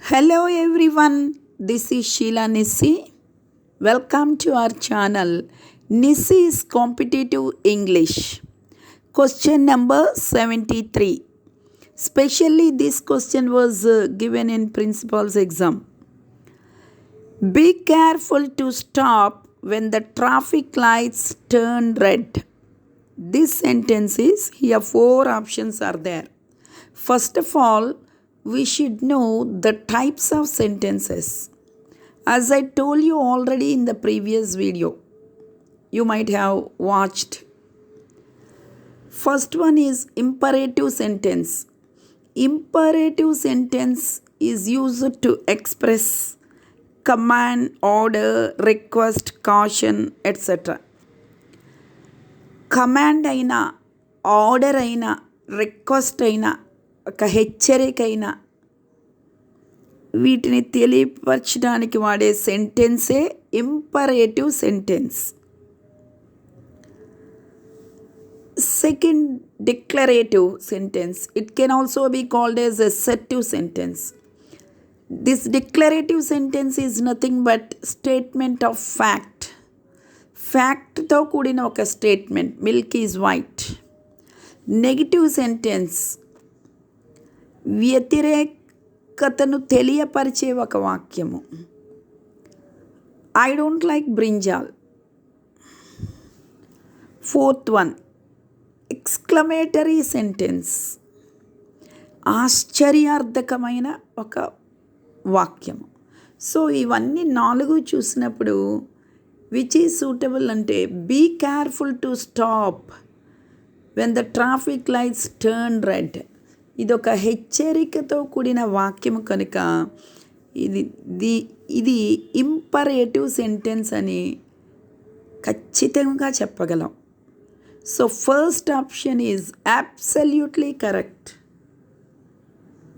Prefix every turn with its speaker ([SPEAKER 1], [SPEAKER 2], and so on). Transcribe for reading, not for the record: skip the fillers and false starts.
[SPEAKER 1] Hello everyone, this is Sheila Nissi. Welcome to our channel Nissi's Competitive English. Question number 73. Specially, this question was given in principal's exam. Be careful to stop when the traffic lights turn red. This sentence is here, four options are there. First of all, we should know the types of sentences. As I told you already in the previous video, you might have watched. First one is imperative sentence. Imperative sentence is used to express command, order, request, caution, etc. Command అయినా, order అయినా, request అయినా, ఒక హెచ్చరిక అయినా వీటిని తెలియపరచడానికి వాడే సెంటెన్సే imperative sentence. Second, declarative sentence. It can also be called as assertive sentence. This declarative sentence is nothing but statement of fact. ఫ్యాక్ట్తో కూడిన ఒక statement, milk is white. Negative sentence, వ్యతిరేకతను తెలియపరిచే ఒక వాక్యము. I don't like brinjal. Fourth one, exclamatory sentence, ఆశ్చర్యార్థకమైన ఒక వాక్యము. సో ఇవన్నీ 4 చూసినప్పుడు విచ్ ఈజ్ సూటబుల్ అంటే be careful to stop when the traffic lights turn red. ఇదొక హెచ్చరికతో కూడిన వాక్యము కనుక ఇది ఇంపరేటివ్ సెంటెన్స్ అని ఖచ్చితంగా చెప్పగలం. So first option is absolutely correct.